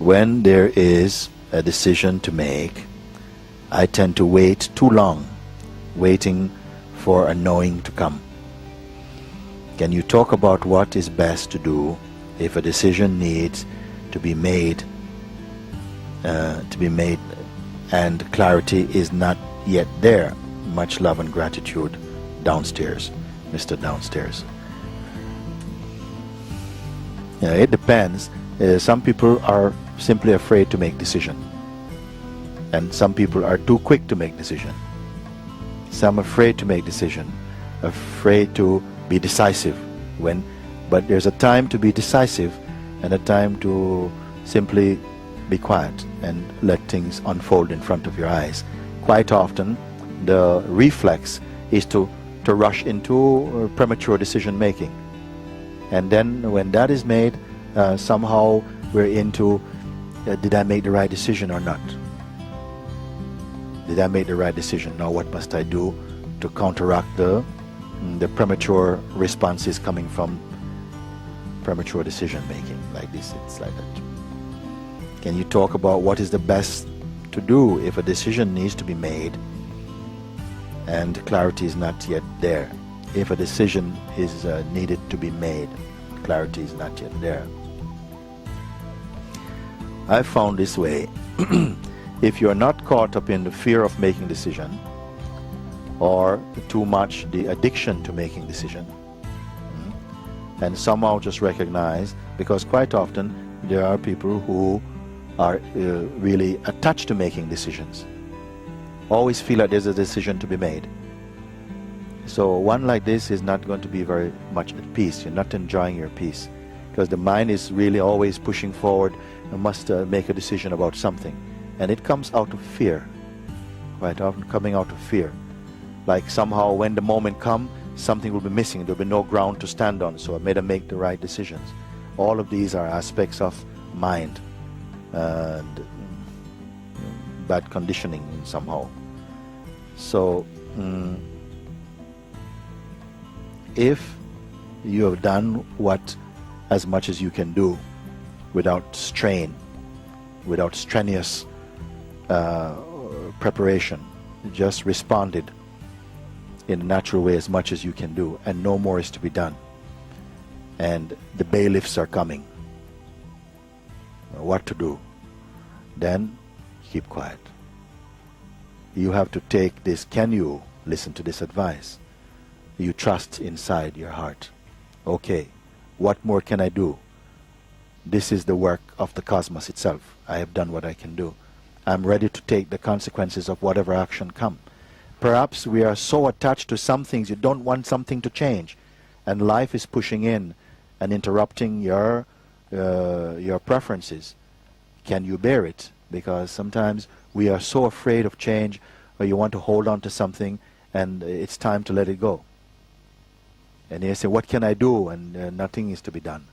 when there is a decision to make, I tend to wait too long, waiting for a knowing to come. Can you talk about what is best to do if a decision needs to be made and clarity is not yet there? Much love and gratitude. Downstairs, Mr. Downstairs. It depends. Some people are simply afraid to make decision, and some people are too quick to make decision. Some are afraid to make decision, afraid to be decisive. But there's a time to be decisive and a time to simply be quiet and let things unfold in front of your eyes. Quite often, the reflex is to rush into premature decision making. And then when that is made, somehow we're into, did I make the right decision or not? Did I make the right decision? Now what must I do to counteract the premature responses coming from premature decision making? Like this, it's like that. Can you talk about what is the best to do if a decision needs to be made and clarity is not yet there? If a decision is needed to be made, clarity is not yet there. I found this way. If you're not caught up in the fear of making decision, or too much the addiction to making decision, and somehow just recognize, because quite often there are people who are really attached to making decisions, always feel like there's a decision to be made. So one like this is not going to be very much at peace. You're not enjoying your peace, because the mind is really always pushing forward and must make a decision about something, and it comes out of fear, quite often coming out of fear. Like somehow when the moment comes, something will be missing, there'll be no ground to stand on, so I better make the right decisions. All of these are aspects of mind and bad conditioning somehow. So if you have done as much as you can do without strain, without strenuous preparation, just responded in a natural way as much as you can do, and no more is to be done, and the bailiffs are coming, what to do? Then keep quiet. You have to take this. Can you listen to this advice? You trust inside your heart. Okay, what more can I do? This is the work of the cosmos itself. I have done what I can do. I'm ready to take the consequences of whatever action comes. Perhaps we are so attached to some things, you don't want something to change, and life is pushing in and interrupting your preferences. Can you bear it? Because sometimes we are so afraid of change, or you want to hold on to something, and it's time to let it go. And you say, what can I do? And nothing is to be done.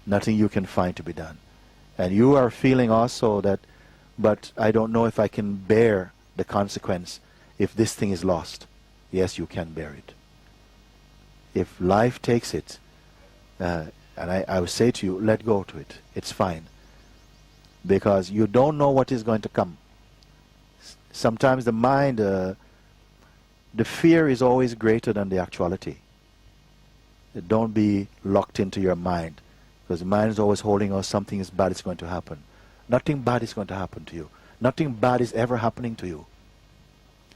Nothing you can find to be done. And you are feeling also that, but I don't know if I can bear the consequence if this thing is lost. Yes, you can bear it. If life takes it, and I would say to you, let go to it. It's fine. Because you don't know what is going to come. Sometimes the mind, the fear is always greater than the actuality. Don't be locked into your mind, because the mind is always holding on something is bad is going to happen. Nothing bad is going to happen to you. Nothing bad is ever happening to you.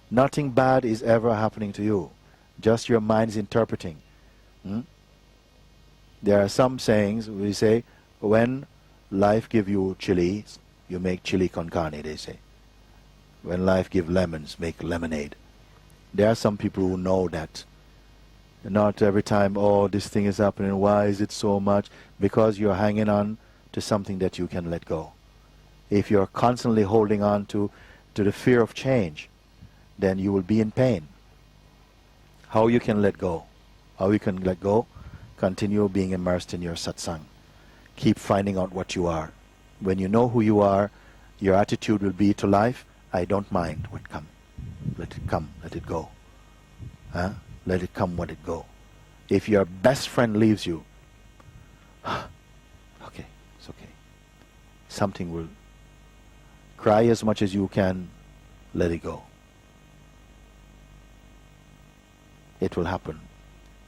Nothing bad is ever happening to you. Just your mind is interpreting. There are some sayings we say, when life give you chili, you make chili con carne, they say. When life give lemons, make lemonade. There are some people who know that. Not every time, oh, this thing is happening, why is it so much? Because you're hanging on to something that you can let go. If you're constantly holding on to the fear of change, then you will be in pain. How you can let go? How you can let go? Continue being immersed in your satsang. Keep finding out what you are. When you know who you are, your attitude will be to life, I don't mind what comes. Let it come, let it go. Let it come, let it go. If your best friend leaves you, okay, it's okay. something will cry as much as you can, let it go. It will happen.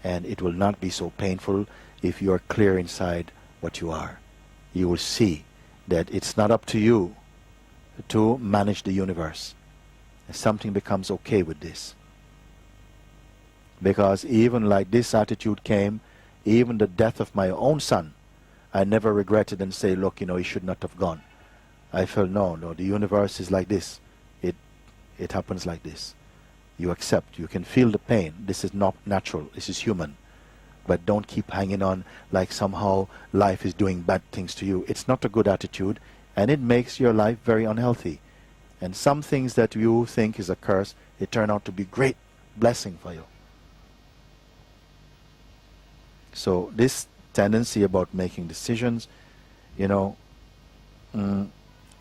And it will not be so painful if you are clear inside what you are. You will see that it's not up to you to manage the universe. And something becomes okay with this. Because even like this attitude came, even the death of my own son, I never regretted and say, look, he should not have gone. I felt, no, the universe is like this. It happens like this. You accept, you can feel the pain. This is not natural, this is human. But don't keep hanging on like somehow life is doing bad things to you. It's not a good attitude, and it makes your life very unhealthy. And some things that you think is a curse, it turn out to be great blessing for you. So this tendency about making decisions,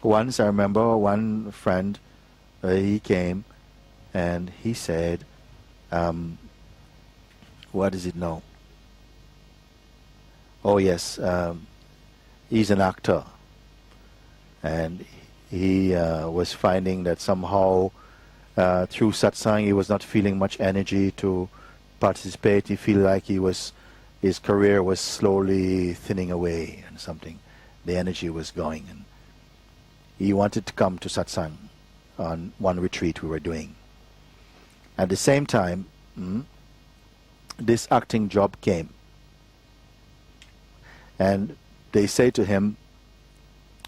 once I remember one friend, he came and he said, what is it now? Oh yes, he's an actor, and he was finding that somehow through satsang he was not feeling much energy to participate. He feel like his career was slowly thinning away and something. The energy was going, and he wanted to come to satsang on one retreat we were doing. At the same time, this acting job came. And they say to him,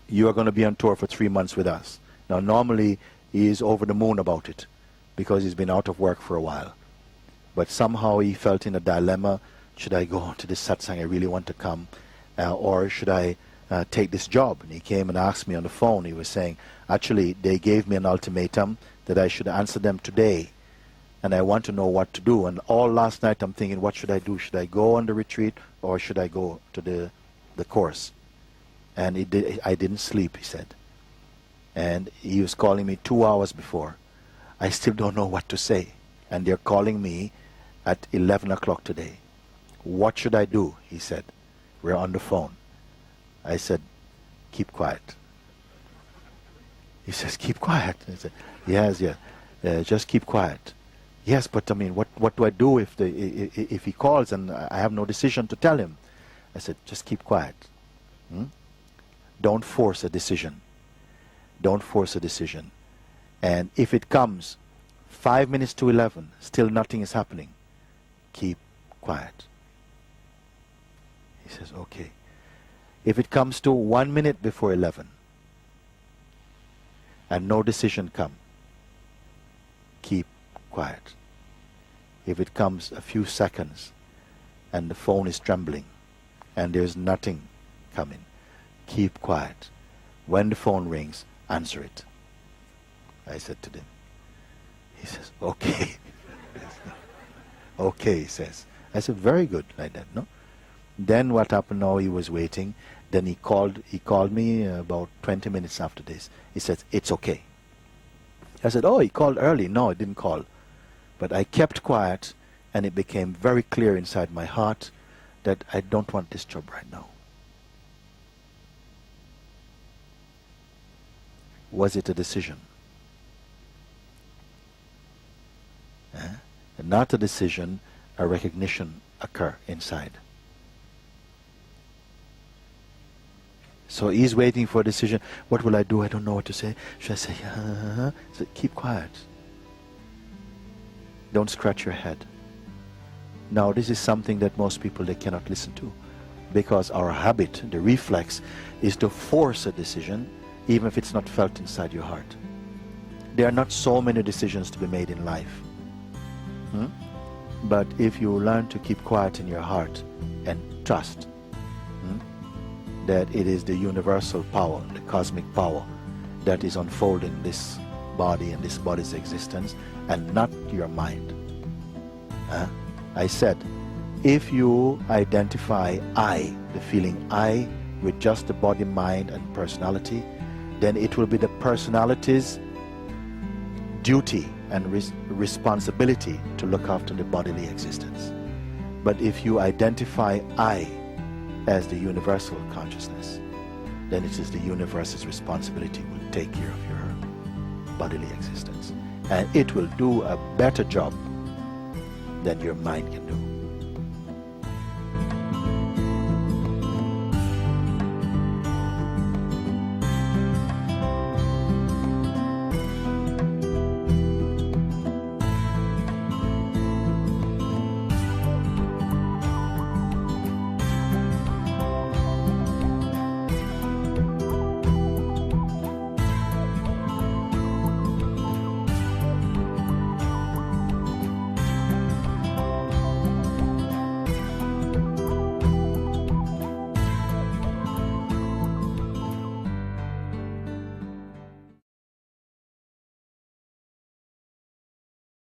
you are going to be on tour for 3 months with us. Now normally he is over the moon about it because he's been out of work for a while. But somehow he felt in a dilemma, should I go to this satsang, I really want to come, or should I take this job? And he came and asked me on the phone. He was saying, actually they gave me an ultimatum that I should answer them today, and I want to know what to do. And all last night I'm thinking, what should I do? Should I go on the retreat or should I go to the course? And I didn't sleep, he said. And he was calling me 2 hours before. I still don't know what to say. And they're calling me at 11 o'clock today. What should I do? He said. We're on the phone. I said, keep quiet. He says, keep quiet. I said, yes, just keep quiet. Yes, but I mean, what do I do if he calls and I have no decision to tell him? I said, just keep quiet. Don't force a decision. Don't force a decision. And if it comes 5 minutes to 11, still nothing is happening, keep quiet. He says, okay. If it comes to 1 minute before 11 and no decision come, keep quiet. If it comes a few seconds and the phone is trembling and there's nothing coming, keep quiet. When the phone rings, answer it. I said to them. He says, okay. Okay, he says. I said, very good, like that, no? Then what happened now, he was waiting. Then he called me about 20 minutes after this. He said, it's okay. I said, oh, he called early. No, he didn't call. But I kept quiet, and it became very clear inside my heart that I don't want this job right now. Was it a decision? Not a decision, a recognition occur inside. So he's waiting for a decision. What will I do? I don't know what to say. Should I say, So keep quiet. Don't scratch your head. Now this is something that most people, they cannot listen to. Because our habit, the reflex, is to force a decision, even if it's not felt inside your heart. There are not so many decisions to be made in life. But if you learn to keep quiet in your heart and trust that it is the universal power, the cosmic power that is unfolding this body and this body's existence, and not your mind. I said, if you identify I, the feeling I, with just the body, mind and personality, then it will be the personality's duty and responsibility to look after the bodily existence. But if you identify I as the universal consciousness, then it is the universe's responsibility to take care of your bodily existence. And it will do a better job than your mind can do.